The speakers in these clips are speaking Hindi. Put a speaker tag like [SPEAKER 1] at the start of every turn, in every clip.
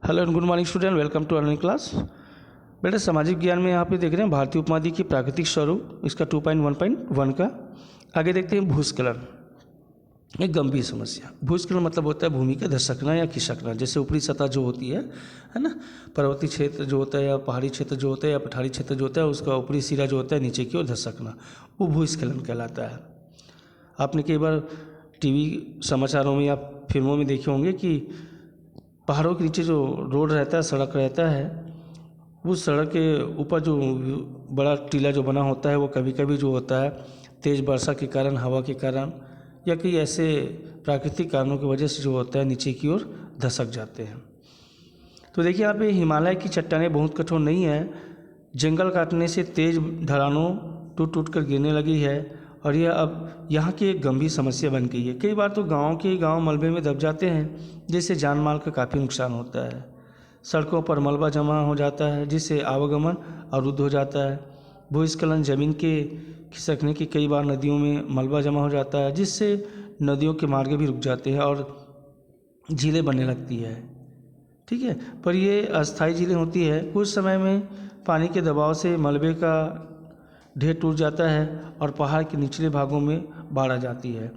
[SPEAKER 1] Hello and good morning student, welcome to online class. बेटा सामाजिक ज्ञान में यहाँ पे देख रहे हैं भारतीय उपमहाद्वीप की प्राकृतिक स्वरूप, इसका 2.1.1 का। आगे देखते हैं भूस्खलन, एक गंभीर समस्या। भूस्खलन मतलब होता है भूमि का धसकना या खिसकना। जैसे ऊपरी सतह जो होती है ना, पर्वतीय क्षेत्र जो होता है या पहाड़ी क्षेत्र जो होता है या पठारी क्षेत्र जो होता है, उसका ऊपरी सिरा जो होता है नीचे की ओर धसकना, वो भूस्खलन कहलाता है। आपने कई बार टीवी समाचारों में या फिल्मों में देखे होंगे कि पहाड़ों के नीचे जो रोड रहता है, सड़क रहता है, उस सड़क के ऊपर जो बड़ा टीला जो बना होता है, वो कभी कभी जो होता है तेज़ वर्षा के कारण, हवा के कारण या कई ऐसे प्राकृतिक कारणों की वजह से जो होता है नीचे की ओर धसक जाते हैं। तो देखिए यहाँ पे हिमालय की चट्टानें बहुत कठोर नहीं है। जंगल काटने से तेज़ ढलानों टूट टूट कर गिरने लगी है और यह अब यहाँ की एक गंभीर समस्या बन गई है। कई बार तो गांव मलबे में दब जाते हैं, जिससे जान माल का काफ़ी नुकसान होता है। सड़कों पर मलबा जमा हो जाता है, जिससे आवागमन अवरुद्ध हो जाता है। भूस्खलन जमीन के खिसकने की, कई बार नदियों में मलबा जमा हो जाता है, जिससे नदियों के मार्ग भी रुक जाते हैं और झीलें बनने लगती है। ठीक है, पर ये अस्थायी झीलें होती है। कुछ समय में पानी के दबाव से मलबे का ढेर टूट जाता है और पहाड़ के निचले भागों में बाढ़ आ जाती है।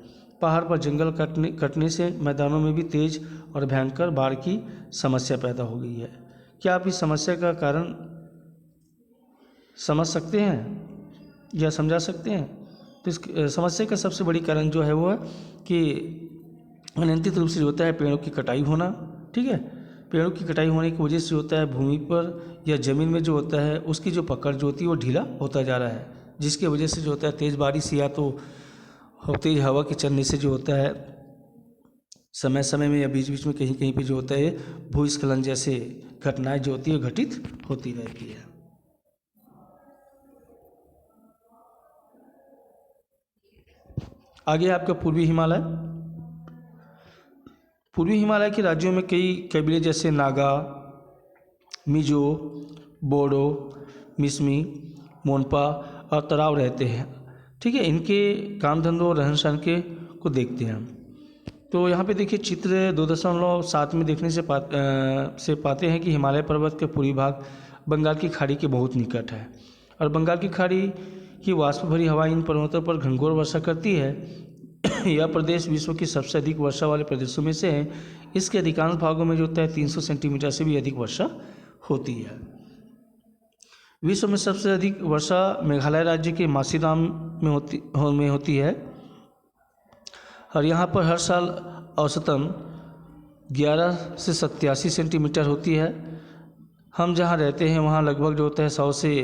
[SPEAKER 1] पहाड़ पर जंगल कटने से मैदानों में भी तेज और भयंकर बाढ़ की समस्या पैदा हो गई है। क्या आप इस समस्या का कारण समझ सकते हैं या समझा सकते हैं? तो इस समस्या का सबसे बड़ी कारण जो है वो है कि अनियंत्रित रूप से जो होता है पेड़ों की कटाई होना। ठीक है, पेड़ों की कटाई होने की वजह से होता है भूमि पर या ज़मीन में जो होता है उसकी जो पकड़ जो होती है वो ढीला होता जा रहा है, जिसकी वजह से जो होता है तेज़ बारिश या तो तेज़ हवा के चलने से जो होता है समय समय में या बीच बीच में कहीं कहीं पे जो होता है भूस्खलन जैसे घटनाएं जो होती है घटित होती रहती है। आगे आपका पूर्वी हिमालय। पूर्वी हिमालय के राज्यों में कई कबीले जैसे नागा, मिजो, बोडो, मिसमी, मोनपा और तराव रहते हैं। ठीक है, इनके काम धंधों और रहन सहन के को देखते हैं। तो यहाँ पे देखिए चित्र 2.7 में देखने से पाते हैं कि हिमालय पर्वत का पूर्वी भाग बंगाल की खाड़ी के बहुत निकट है और बंगाल की खाड़ी की वाष्प भरी हवा इन पर्वतों पर घनघोर वर्षा करती है। यह प्रदेश विश्व की सबसे अधिक वर्षा वाले प्रदेशों में से है। इसके अधिकांश भागों में जो होता है 300 सेंटीमीटर से भी अधिक वर्षा होती है। विश्व में सबसे अधिक वर्षा मेघालय राज्य के मासीराम में होती है और यहाँ पर हर साल औसतन 11 से 87 सेंटीमीटर होती है। हम जहाँ रहते हैं वहाँ लगभग जो होता है 100 से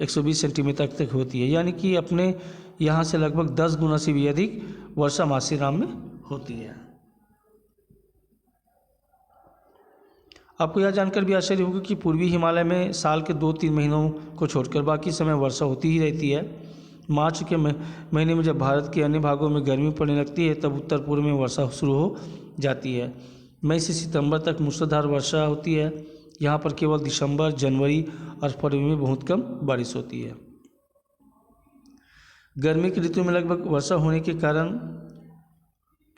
[SPEAKER 1] 120 सेंटीमीटर तक होती है, यानी कि अपने यहाँ से लगभग 10 गुना से भी अधिक वर्षा मासीराम में होती है। आपको यह जानकर भी आश्चर्य होगा कि पूर्वी हिमालय में साल के 2-3 महीनों को छोड़कर बाकी समय वर्षा होती ही रहती है। मार्च के महीने में जब भारत के अन्य भागों में गर्मी पड़ने लगती है, तब उत्तर पूर्व में वर्षा शुरू हो जाती है। मई से सितंबर तक मूसलाधार वर्षा होती है। यहाँ पर केवल दिसंबर, जनवरी और फरवरी में बहुत कम बारिश होती है। गर्मी की ऋतु में लगभग वर्षा होने के कारण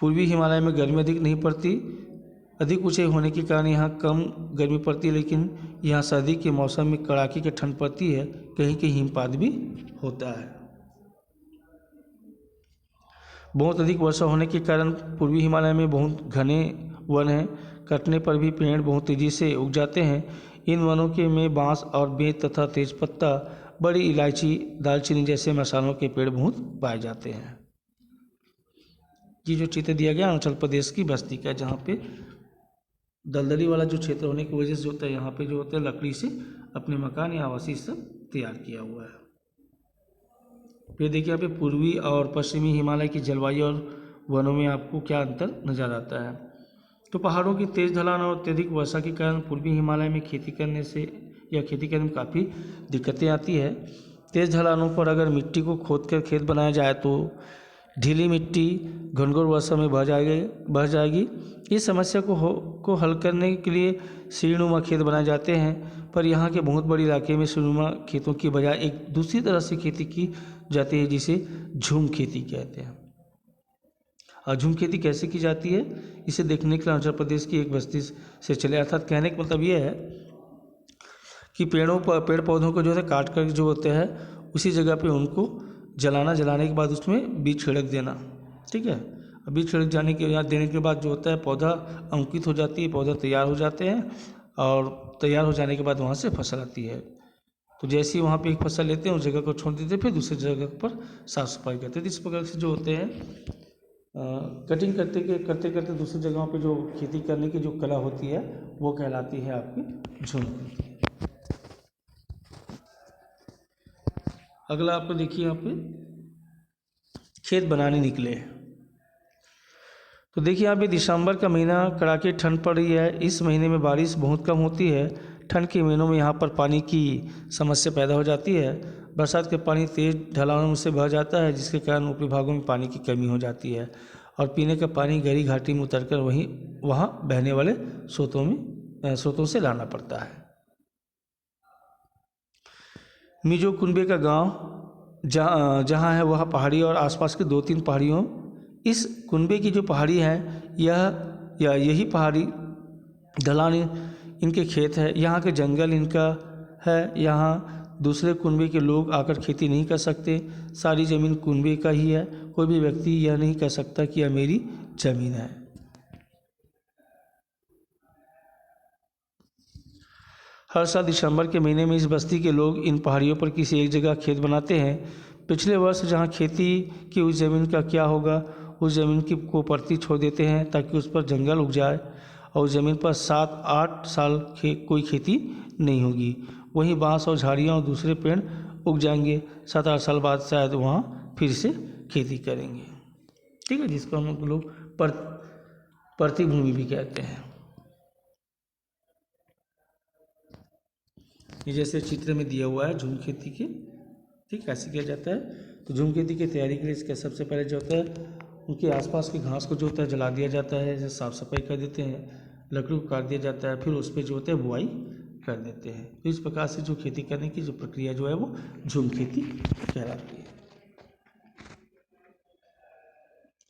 [SPEAKER 1] पूर्वी हिमालय में गर्मी अधिक नहीं पड़ती। अधिक ऊंचाई होने के कारण यहाँ कम गर्मी पड़ती है, लेकिन यहाँ सर्दी के मौसम में कड़ाके की ठंड पड़ती है। कहीं कहीं हिमपात भी होता है। बहुत अधिक वर्षा होने के कारण पूर्वी हिमालय में बहुत घने वन हैं। कटने पर भी पेड़ बहुत तेज़ी से उग जाते हैं। इन वनों के में बांस और बेंत तथा तेजपत्ता, बड़ी इलायची, दालचीनी जैसे मसालों के पेड़ बहुत पाए जाते हैं। ये जो चित्र दिया गया अरुणाचल प्रदेश की बस्ती का, जहाँ पे दलदली वाला जो क्षेत्र होने की वजह से होता है यहाँ पे जो होता है लकड़ी से अपने मकान या आवासीय सब तैयार किया हुआ है। फिर देखिए यहाँ पे पूर्वी और पश्चिमी हिमालय की जलवायु और वनों में आपको क्या अंतर नजर आता है। तो पहाड़ों की तेज़ ढलान और अत्यधिक वर्षा के कारण पूर्वी हिमालय में खेती करने में काफ़ी दिक्कतें आती है। तेज़ ढलानों पर अगर मिट्टी को खोद कर खेत बनाया जाए तो ढीली मिट्टी घनघोर वर्षा में बह जाएगी। इस समस्या को हल करने के लिए सीढ़ीनुमा खेत बनाए जाते हैं, पर यहाँ के बहुत बड़े इलाके में सीढ़ीनुमा खेतों की बजाय एक दूसरी तरह से खेती की जाती है, जिसे झूम खेती कहते हैं। झूम खेती कैसे की जाती है, इसे देखने के लिए अरुणाचल प्रदेश की एक बस्ती से चले। अर्थात कहने का मतलब ये है कि पेड़ पौधों को जो है काट कर जो होते हैं उसी जगह पे उनको जलाने के बाद उसमें बीज छिड़क देना। ठीक है, बीज छिड़क जाने के बाद देने के बाद जो होता है पौधा अंकुरित हो जाती है, पौधा तैयार हो जाते हैं और तैयार हो जाने के बाद वहाँ से फसल आती है। तो जैसे ही वहाँ पे एक फसल लेते हैं उस जगह को छोड़ देते हैं, फिर दूसरी जगह पर साफ़ सफाई करते हैं। तो इस प्रकार से जो होते हैं कटिंग करते करते दूसरी जगहों पे जो खेती करने की जो कला होती है वो कहलाती है आपकी झूम खेती। अगला आप देखिए, यहाँ पे खेत बनाने निकले। तो देखिए यहाँ पे दिसंबर का महीना कड़ाके ठंड पड़ रही है। इस महीने में बारिश बहुत कम होती है। ठंड के महीनों में यहाँ पर पानी की समस्या पैदा हो जाती है। बरसात के पानी तेज़ ढलानों से बह जाता है, जिसके कारण ऊपरी भागों में पानी की कमी हो जाती है और पीने का पानी गहरी घाटी में उतरकर वहाँ बहने वाले स्रोतों से लाना पड़ता है। मिजो कुनबे का गांव जहाँ है वह पहाड़ी और आसपास के 2-3 पहाड़ियों, इस कुनबे की जो पहाड़ी है यही पहाड़ी ढलान इनके खेत है। यहाँ के जंगल इनका है। यहाँ दूसरे कुनबे के लोग आकर खेती नहीं कर सकते। सारी ज़मीन कुनबे का ही है। कोई भी व्यक्ति यह नहीं कह सकता कि यह मेरी ज़मीन है। हर साल दिसंबर के महीने में इस बस्ती के लोग इन पहाड़ियों पर किसी एक जगह खेत बनाते हैं। पिछले वर्ष जहाँ खेती की उस ज़मीन का क्या होगा, उस ज़मीन को परती छोड़ देते हैं ताकि उस पर जंगल उग जाए और उस ज़मीन पर 7-8 साल कोई खेती नहीं होगी। वहीं बांस और झाड़ियाँ और दूसरे पेड़ उग जाएंगे। 7-8 साल बाद शायद वहाँ फिर से खेती करेंगे। ठीक है, जिसको हम लोग परती भूमि भी कहते हैं। ये जैसे चित्र में दिया हुआ है झूम खेती के, ठीक कैसे किया जाता है। तो झूम खेती की तैयारी के लिए इसका सबसे पहले जो होता है उनके आसपास की घास को जो होता है जला दिया जाता है, जैसे साफ़ सफाई कर देते हैं, लकड़ी को काट दिया जाता है, फिर उस पर जो होता है बुआई कर देते हैं। तो इस प्रकार से जो खेती करने की जो प्रक्रिया जो है वो झूम खेती कहलाती है।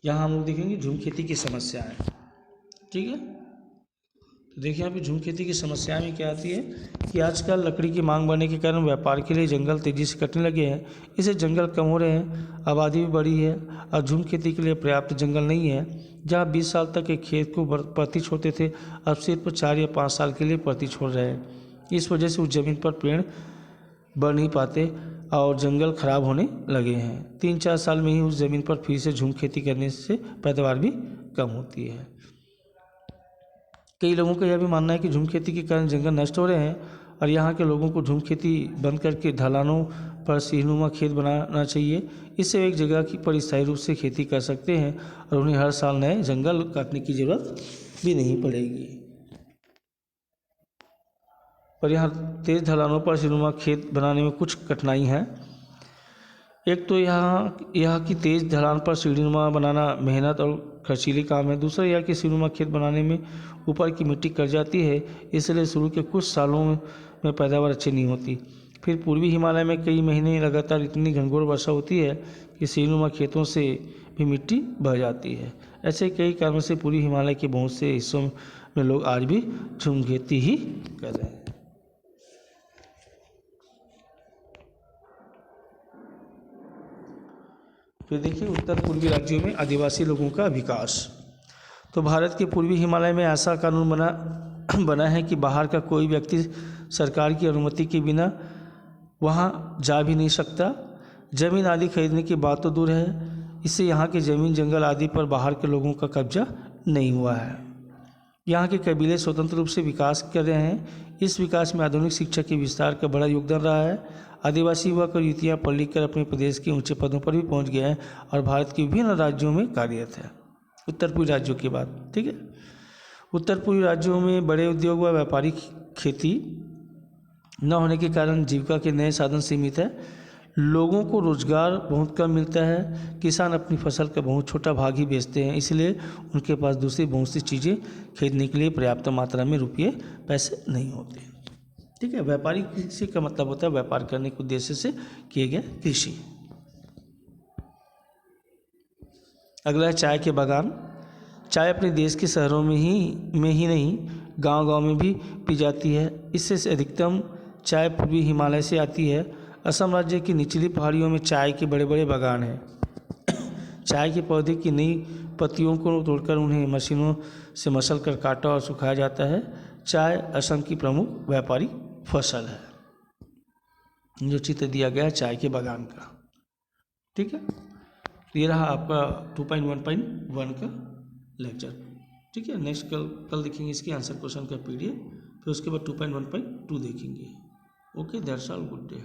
[SPEAKER 1] यहाँ हम लोग देखेंगे झूम खेती की समस्याएँ। ठीक है, तो देखिए यहाँ पे झूम खेती की समस्या में क्या आती है कि आजकल लकड़ी की मांग बढ़ने के कारण व्यापार के लिए जंगल तेज़ी से कटने लगे हैं। इससे जंगल कम हो रहे हैं, आबादी भी बढ़ी है और झूम खेती के लिए पर्याप्त जंगल नहीं है। जहाँ 20 साल तक एक खेत को परती छोड़ते थे, अब सिर्फ 4 या 5 साल के लिए परती छोड़ रहे हैं। इस वजह से उस ज़मीन पर पेड़ बढ़ नहीं पाते और जंगल खराब होने लगे हैं। 3-4 साल में ही उस ज़मीन पर फिर से झूम खेती करने से पैदावार भी कम होती है। कई लोगों का यह भी मानना है कि झूम खेती के कारण जंगल नष्ट हो रहे हैं और यहाँ के लोगों को झूम खेती बंद करके ढलानों पर सीढ़ीनुमा खेत बनाना चाहिए। इससे एक जगह की पर स्थायी रूप से खेती कर सकते हैं और उन्हें हर साल नए जंगल काटने की ज़रूरत भी नहीं पड़ेगी। पर यहाँ तेज़ ढलानों पर सीढ़ीनुमा खेत बनाने में कुछ कठिनाई है। एक तो यहाँ की तेज़ ढलान पर सीढ़ीनुमा बनाना मेहनत और खर्चीली काम है। दूसरा यह कि सीढ़ीनुमा खेत बनाने में ऊपर की मिट्टी कट जाती है, इसलिए शुरू के कुछ सालों में पैदावार अच्छी नहीं होती। फिर पूर्वी हिमालय में कई महीने लगातार इतनी घनघोर वर्षा होती है कि सीढ़ीनुमा खेतों से भी मिट्टी बह जाती है। ऐसे कई कारणों से पूर्वी हिमालय के बहुत से हिस्सों में लोग आज भी झूम खेती ही कर रहे हैं। फिर देखिए उत्तर पूर्वी राज्यों में आदिवासी लोगों का विकास। तो भारत के पूर्वी हिमालय में ऐसा कानून बना है कि बाहर का कोई व्यक्ति सरकार की अनुमति के बिना वहाँ जा भी नहीं सकता। ज़मीन आदि खरीदने की बात तो दूर है, इससे यहाँ के ज़मीन जंगल आदि पर बाहर के लोगों का कब्जा नहीं हुआ है। यहाँ के कबीले स्वतंत्र रूप से विकास कर रहे हैं। इस विकास में आधुनिक शिक्षा के विस्तार का बड़ा योगदान रहा है। आदिवासी युवक और युवतियाँ पढ़ लिख कर अपने प्रदेश के ऊंचे पदों पर भी पहुँच गए हैं और भारत के विभिन्न राज्यों में कार्यरत है। उत्तर पूर्वी राज्यों की बात, ठीक है। उत्तर पूर्वी राज्यों में बड़े उद्योग व व्यापारिक खेती न होने के कारण जीविका के नए साधन सीमित है। लोगों को रोजगार बहुत कम मिलता है। किसान अपनी फसल का बहुत छोटा भाग ही बेचते हैं, इसलिए उनके पास दूसरी बहुत सी चीज़ें खरीदने के लिए पर्याप्त मात्रा में पैसे नहीं होते। ठीक है, व्यापारिक कृषि का मतलब होता है व्यापार करने के उद्देश्य से किए गए कृषि। अगला है चाय के बागान। चाय अपने देश के शहरों में ही नहीं गांव-गांव में भी पी जाती है। इससे से अधिकतम चाय पूर्वी हिमालय से आती है। असम राज्य की निचली पहाड़ियों में चाय के बड़े बड़े बागान हैं। चाय के पौधे की नई पत्तियों को तोड़कर उन्हें मशीनों से मसल कर काटा और सुखाया जाता है। चाय असम की प्रमुख व्यापारिक फसल है। जो चित्र दिया गया है चाय के बागान का, ठीक है। तो ये रहा आपका 2.1.1 का लेक्चर, ठीक है। नेक्स्ट कल देखेंगे इसके आंसर क्वेश्चन का PDF, फिर उसके बाद 2.1.2 देखेंगे। Okay, that's all, good day.